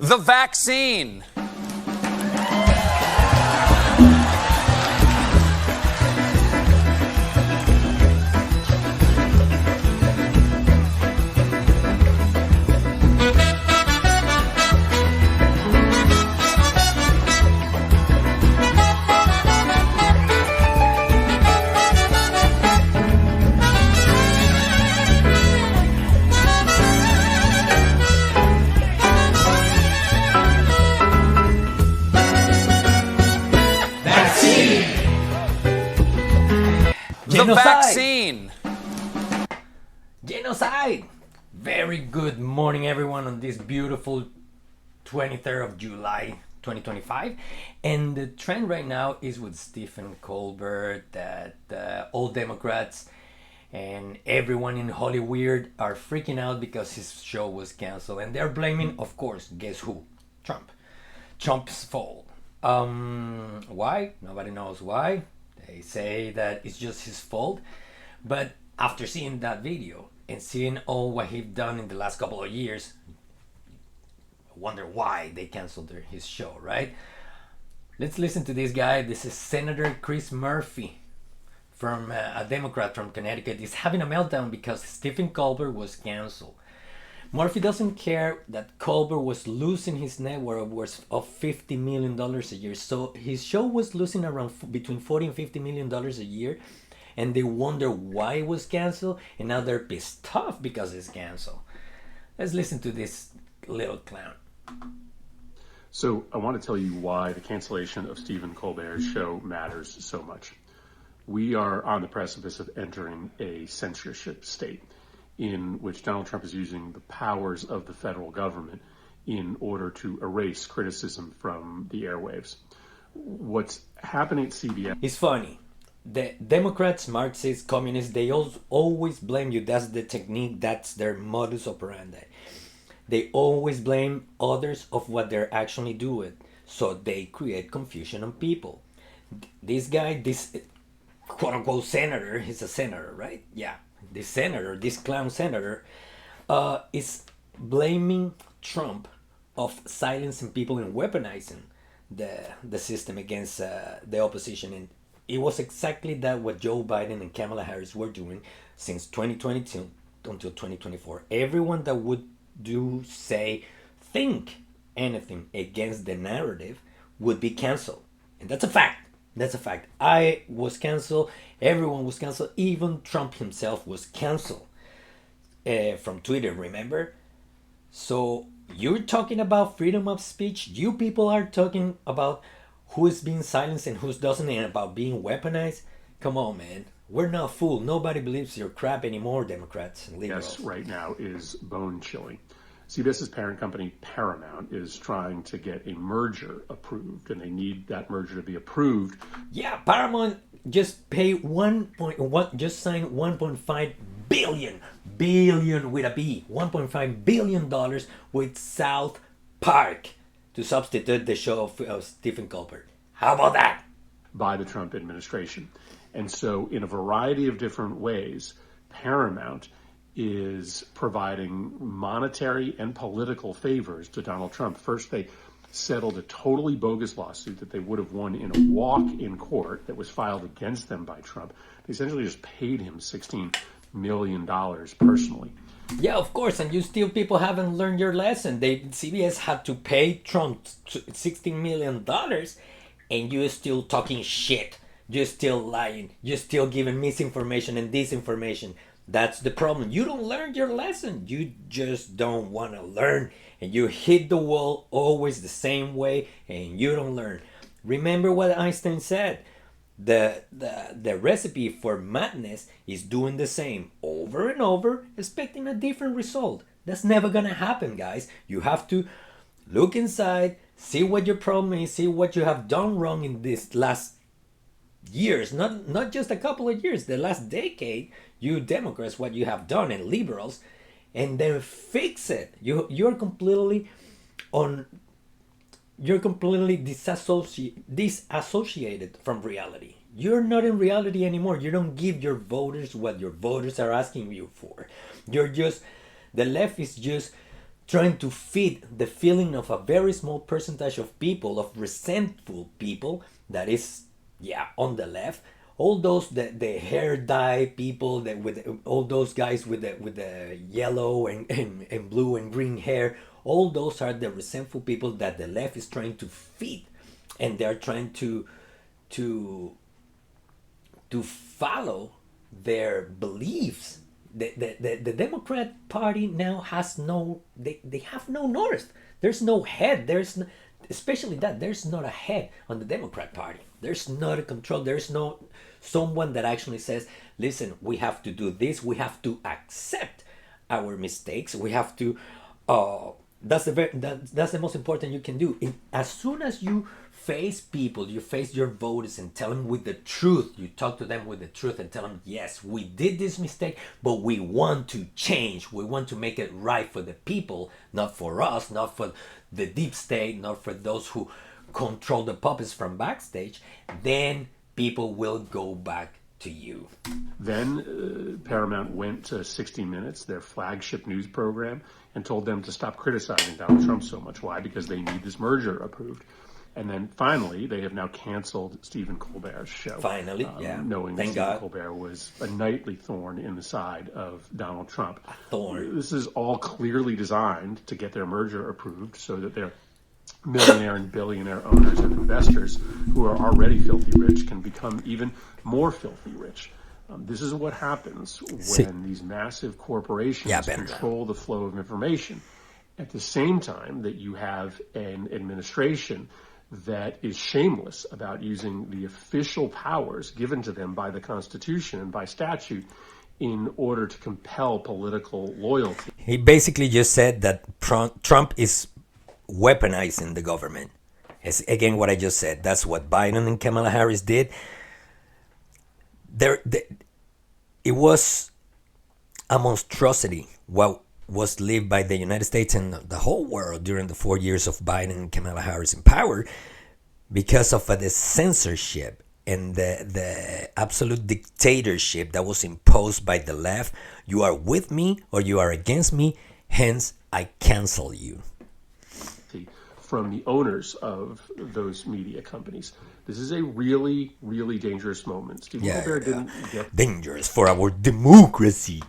The vaccine. The vaccine. Genocide. Very good morning, everyone, on this beautiful 23rd of July 2025. And the trend right now is with Stephen Colbert that all Democrats and everyone in Hollywood are freaking out because his show was canceled. And they're blaming, of course, guess who? Trump. Trump's fault. Why? Nobody knows why. They say that it's just his fault. But after seeing that video and seeing all what he's done in the last couple of years, I wonder why they canceled his show, right? Let's listen to this guy. This is Senator Chris Murphy, from a Democrat from Connecticut. He's having a meltdown because Stephen Colbert was canceled. Murphy doesn't care that Colbert was losing his net worth of $50 million a year. So his show was losing around between $40 and $50 million a year. And they wonder why it was canceled. And now they're pissed off because it's canceled. Let's listen to this little clown. So I want to tell you why the cancellation of Stephen Colbert's show matters so much. We are on the precipice of entering a censorship state, in which Donald Trump is using the powers of the federal government in order to erase criticism from the airwaves. What's happening at CBS... It's funny. The Democrats, Marxists, communists, they always blame you. That's the technique. That's their modus operandi. They always blame others of what they're actually doing. So they create confusion on people. This guy, this quote-unquote senator, he's a senator, right? Yeah. This senator, this clown senator, is blaming Trump of silencing people and weaponizing the system against the opposition. And it was exactly that what Joe Biden and Kamala Harris were doing since 2022 until 2024. Everyone that would think anything against the narrative would be canceled. And that's a fact. That's a fact. I was canceled. Everyone was canceled. Even Trump himself was canceled from Twitter, remember? So you're talking about freedom of speech. You people are talking about who is being silenced and who doesn't, and about being weaponized. Come on, man. We're not fooled. Nobody believes your crap anymore, Democrats and liberals. Yes, right now is bone-chilling. CBS's parent company, Paramount, is trying to get a merger approved, and they need that merger to be approved. Yeah, Paramount just paid just signed $1.5 billion with a B, $1.5 billion with South Park to substitute the show of Stephen Colbert. How about that? By the Trump administration. And so in a variety of different ways, Paramount is providing monetary and political favors to Donald Trump. First, they settled a totally bogus lawsuit that they would have won in a walk in court that was filed against them by Trump. They essentially just paid him $16 million personally. Yeah, of course, and you still people haven't learned your lesson. CBS had to pay Trump $16 million, and you're still talking shit. You're still lying. You're still giving misinformation and disinformation. That's the problem. You don't learn your lesson. You just don't want to learn. And you hit the wall always the same way, and you don't learn. Remember what Einstein said. The recipe for madness is doing the same over and over, expecting a different result. That's never going to happen, guys. You have to look inside, see what your problem is, see what you have done wrong in this last years, not just a couple of years, the last decade, you Democrats, what you have done, and liberals, and then fix it. You're completely disassociated from reality. You're not in reality anymore. You don't give your voters what your voters are asking you for. The left is just trying to feed the feeling of a very small percentage of people, of resentful people, that is, on the left. All those the hair dye people, that with all those guys with the yellow and blue and green hair, all those are the resentful people that the left is trying to feed, and they're trying to follow their beliefs. The Democrat Party now has they have no north. There's no head. Especially that there's not a head on the Democrat Party. There's not a control. There's no someone that actually says, listen, we have to do this. We have to accept our mistakes. We have to. That's the most important you can do. As soon as you face people, you face your voters and tell them with the truth. You talk to them with the truth and tell them, yes, we did this mistake, but we want to change. We want to make it right for the people, not for us, not for the deep state, not for those who control the puppets from backstage. Then people will go back to you. Then Paramount went to 60 Minutes, their flagship news program, and told them to stop criticizing Donald Trump so much. Why? Because they need this merger approved. And then finally, they have now canceled Stephen Colbert's show. Finally, knowing that Stephen Colbert was a nightly thorn in the side of Donald Trump. A thorn. This is all clearly designed to get their merger approved so that their millionaire and billionaire owners and investors who are already filthy rich can become even more filthy rich. This is what happens when these massive corporations control the flow of information. At the same time that you have an administration that is shameless about using the official powers given to them by the Constitution and by statute in order to compel political loyalty. He basically just said that Trump is weaponizing the government. It's, again, what I just said. That's what Biden and Kamala Harris did. It was a monstrosity what was lived by the United States and the whole world during the 4 years of Biden and Kamala Harris in power, because of the censorship and the absolute dictatorship that was imposed by the left. You are with me or you are against me, hence I cancel you. From the owners of those media companies. This is a really, really dangerous moment. Stephen Colbert didn't get dangerous for our democracy.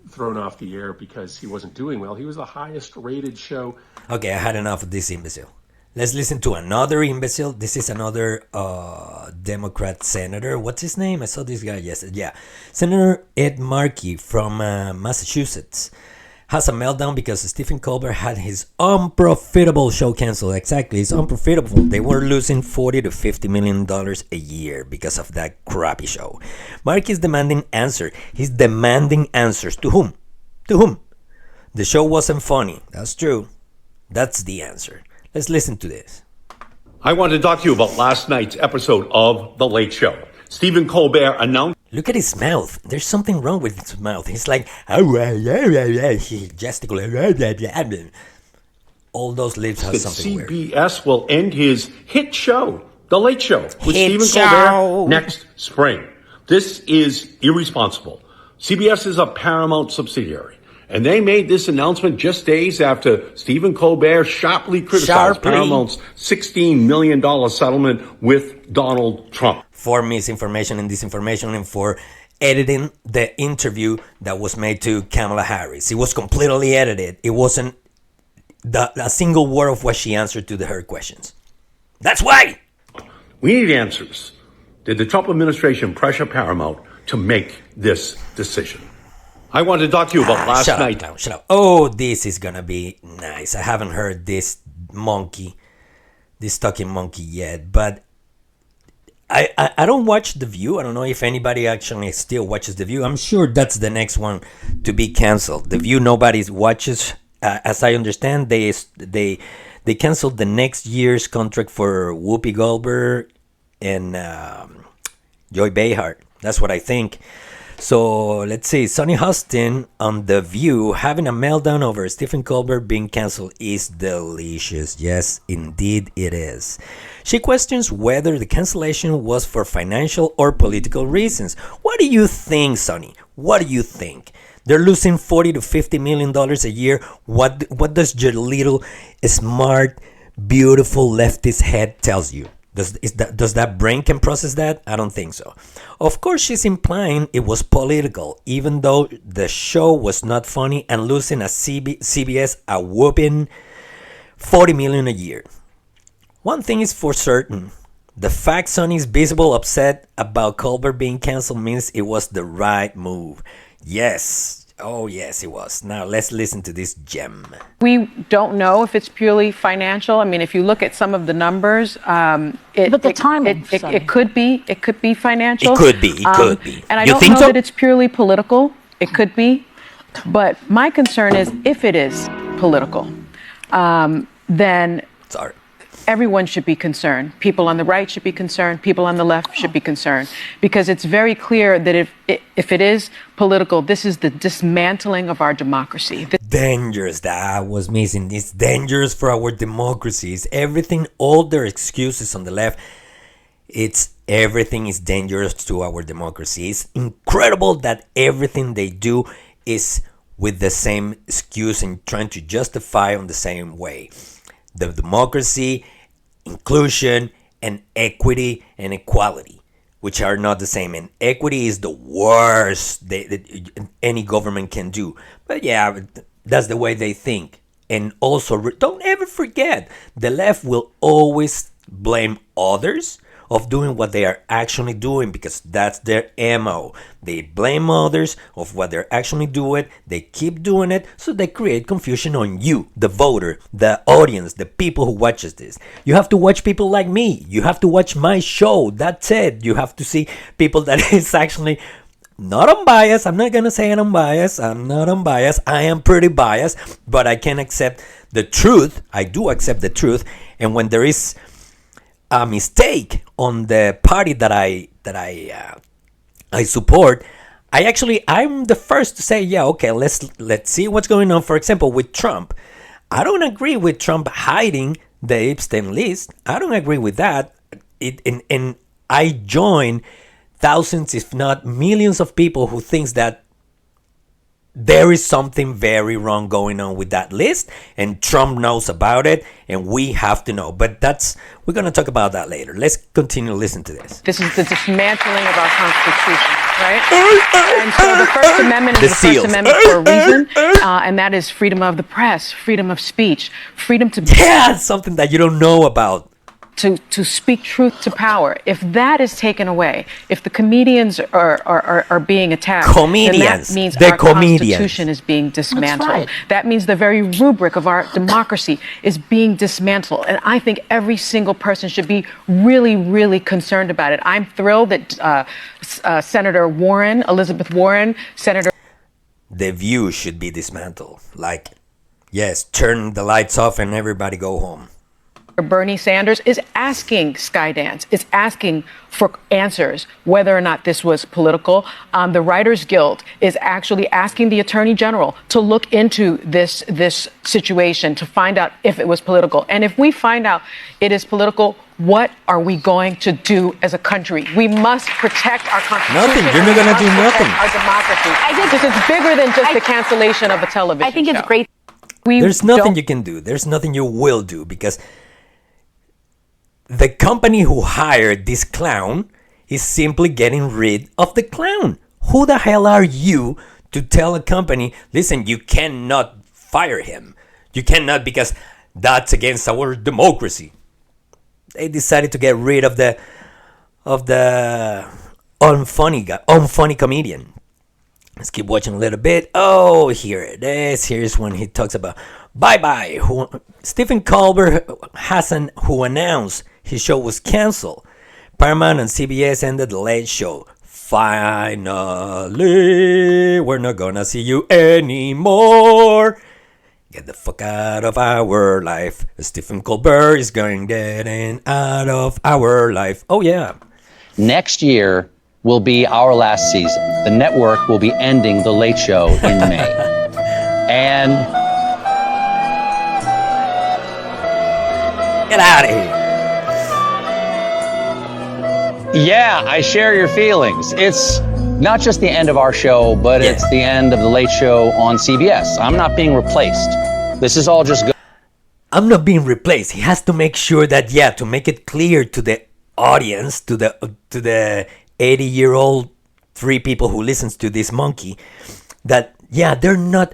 Thrown off the air because he wasn't doing well. He was the highest rated show. Okay, I had enough of this imbecile. Let's listen to another imbecile. This is another Democrat senator. What's his name? I saw this guy yesterday. Yeah, Senator Ed Markey from Massachusetts has a meltdown because Stephen Colbert had his unprofitable show canceled. Exactly, it's unprofitable. They were losing $40 to $50 million a year because of that crappy show. Mark is demanding answer. He's demanding answers. To whom? To whom? The show wasn't funny. That's true. That's the answer. Let's listen to this. I want to talk to you about last night's episode of The Late Show. Stephen Colbert announced... Look at his mouth. There's something wrong with his mouth. He's like, he gesticulates. All those lips have something weird. CBS will end his hit show, The Late Show, with Stephen Colbert next spring. This is irresponsible. CBS is a Paramount subsidiary, and they made this announcement just days after Stephen Colbert sharply criticized Paramount's $16 million settlement with Donald Trump. For misinformation and disinformation and for editing the interview that was made to Kamala Harris. It was completely edited. It wasn't a single word of what she answered to her questions. That's why. We need answers. Did the Trump administration pressure Paramount to make this decision? I want to talk to you about last night. Shut up. Oh, this is going to be nice. I haven't heard this talking monkey yet, but I don't watch The View. I don't know if anybody actually still watches The View. I'm sure that's the next one to be canceled. The View nobody watches. As I understand, they canceled the next year's contract for Whoopi Goldberg and Joy Behar. That's what I think. So let's see. Sonny Hostin on The View having a meltdown over Stephen Colbert being canceled is delicious. Yes, indeed it is. She questions whether the cancellation was for financial or political reasons. What do you think, Sonny? What do you think? They're losing $40 to $50 million a year. What does your little smart, beautiful leftist head tells you? Does that brain can process that? I don't think so. Of course, she's implying it was political, even though the show was not funny and losing a CBS a whooping $40 million a year. One thing is for certain. The fact Sonny's visible upset about Colbert being canceled means it was the right move. Yes. Oh, yes, it was. Now, let's listen to this gem. We don't know if it's purely financial. I mean, if you look at some of the numbers, but the timing, it could be financial. It could be. And I don't know that it's purely political. It could be. But my concern is if it is political, then everyone should be concerned. People on the right should be concerned. People on the left should be concerned. Because it's very clear that if it is political, this is the dismantling of our democracy. Dangerous. That was missing. It's dangerous for our democracies. Everything, all their excuses on the left, everything is dangerous to our democracy. It's incredible that everything they do is with the same excuse and trying to justify on the same way. The democracy, inclusion, and equity and equality, which are not the same. And equity is the worst that any government can do. But yeah, that's the way they think. And also, don't ever forget, the left will always blame others of doing what they are actually doing because that's their MO. They blame others of what they're actually doing. They keep doing it, so they create confusion on you, the voter, the audience, the people who watches this. You have to watch people like me. You have to watch my show. That's it. You have to see people that is actually not unbiased. I'm not gonna say I'm unbiased. I'm not unbiased. I am pretty biased, but I can accept the truth. I do accept the truth. And when there is a mistake on the party that I support, I'm the first to say, yeah, okay, let's see what's going on. For example, with Trump, I don't agree with Trump hiding the Epstein list. I don't agree with that. And I join thousands, if not millions, of people who thinks that there is something very wrong going on with that list, and Trump knows about it, and we have to know. But we're going to talk about that later. Let's continue to listen to this. This is the dismantling of our Constitution, right? And so the First Amendment is the First Amendment for a reason, and that is freedom of the press, freedom of speech, freedom to... Yeah, something that you don't know about. To speak truth to power. If that is taken away, if the comedians are being attacked, then that means our Constitution is being dismantled. Right. That means the very rubric of our democracy is being dismantled. And I think every single person should be really, really concerned about it. I'm thrilled that Senator Warren, Elizabeth Warren, Senator... The View should be dismantled. Like, yes, turn the lights off and everybody go home. Bernie Sanders is asking Skydance, is asking for answers whether or not this was political. The Writers Guild is actually asking the Attorney General to look into this situation to find out if it was political. And if we find out it is political, what are we going to do as a country? We must protect our Constitution. Nothing. You're not going to do nothing. Our democracy. This is bigger than just the cancellation of a television show. I think it's great. There's nothing you can do. There's nothing you will do because the company who hired this clown is simply getting rid of the clown. Who the hell are you to tell a company, listen, you cannot fire him. You cannot because that's against our democracy. They decided to get rid of the unfunny comedian. Let's keep watching a little bit. Oh, here it is. Here's when he talks about bye-bye. Stephen Colbert who announced his show was canceled. Paramount and CBS ended the Late Show. Finally, we're not gonna see you anymore. Get the fuck out of our life. Stephen Colbert is getting out of our life. Oh, yeah. Next year will be our last season. The network will be ending the Late Show in May. And... get out of here. Yeah, I share your feelings. It's Not just the end of our show, but it's the end of the Late Show on CBS. I'm not being replaced. This is all just good. I'm not being replaced. He has to make sure that, to make it clear to the audience, to the 80-year-old 3 people who listens to this monkey, that, they're not...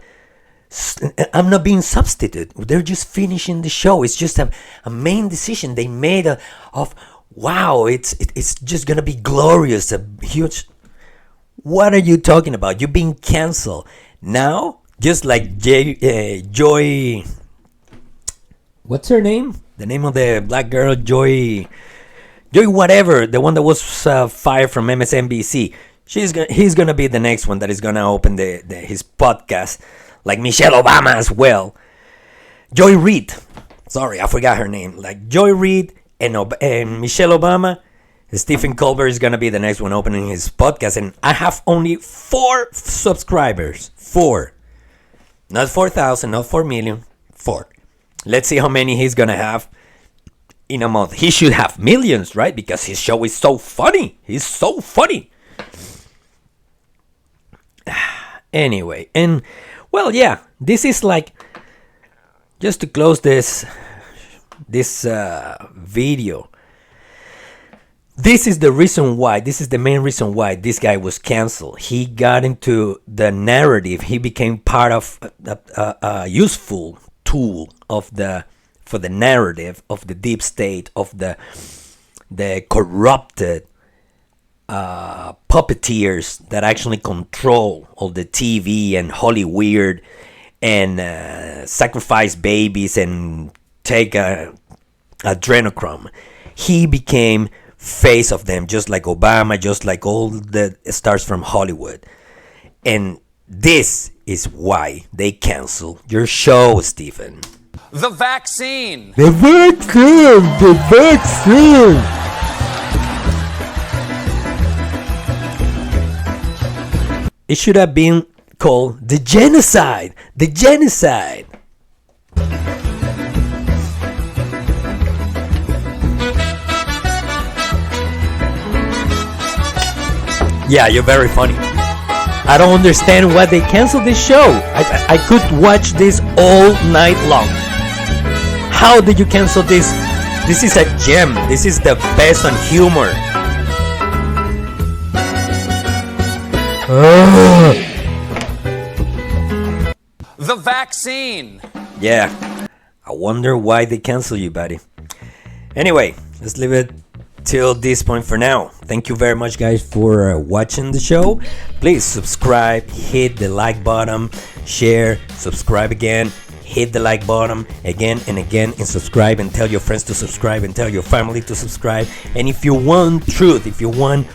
I'm not being substituted. They're just finishing the show. It's just a main decision they made of wow, it's just gonna be glorious, a huge... What are you talking about? You're being canceled now, just like Joy. What's her name? The name of the black girl, Joy whatever, the one that was fired from MSNBC. He's gonna be the next one that is gonna open his podcast, like Michelle Obama as well. Joy Reid. Sorry, I forgot her name. Like Joy Reid and Michelle Obama. Stephen Colbert is going to be the next one opening his podcast. And I have only 4 subscribers. 4. Not 4,000, not 4 million. 4. Let's see how many he's going to have in a month. He should have millions, right? Because his show is so funny. He's so funny. Anyway. And, well, this is like... Just to close this video... This is the reason why, this is the main reason why this guy was canceled. He got into the narrative. He became part of a useful tool for the narrative of the deep state, of the corrupted puppeteers that actually control all the TV and Hollywood and sacrifice babies and take adrenochrome. He became face of them, just like Obama, just like all the stars from Hollywood. And this is why they cancel your show, Stephen. The vaccine. The vaccine. The vaccine. It should have been called the genocide. The genocide. Yeah, you're very funny. I don't understand why they canceled this show. I could watch this all night long. How did you cancel this? This is a gem. This is the best on humor. The vaccine. Yeah, I wonder why they cancel you, buddy. Anyway, let's leave it till this point for now. Thank you very much, guys, for watching the show. Please subscribe, hit the like button, share, subscribe again, hit the like button again and again, and subscribe, and tell your friends to subscribe, and tell your family to subscribe. And if you want truth, if you want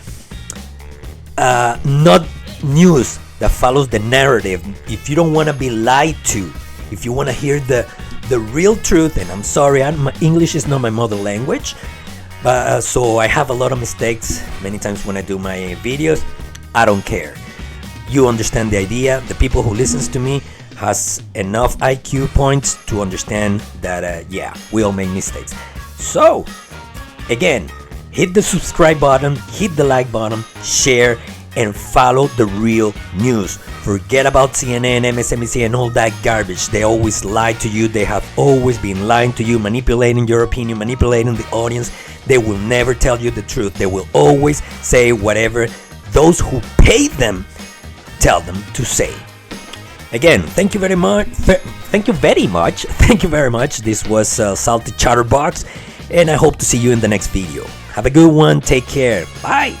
not news that follows the narrative, if you don't want to be lied to, if you want to hear the real truth, and I'm sorry, my English is not my mother language, so I have a lot of mistakes many times when I do my videos. I don't care. You understand the idea. The people who listens to me has enough IQ points to understand that, we all make mistakes. So, again, hit the subscribe button, hit the like button, share, and follow the real news. Forget about CNN, MSNBC, and all that garbage. They always lie to you. They have always been lying to you, manipulating your opinion, manipulating the audience. They will never tell you the truth. They will always say whatever those who pay them tell them to say. Again, thank you very much. Thank you very much. Thank you very much. This was Salty Chatterbox, and I hope to see you in the next video. Have a good one. Take care. Bye.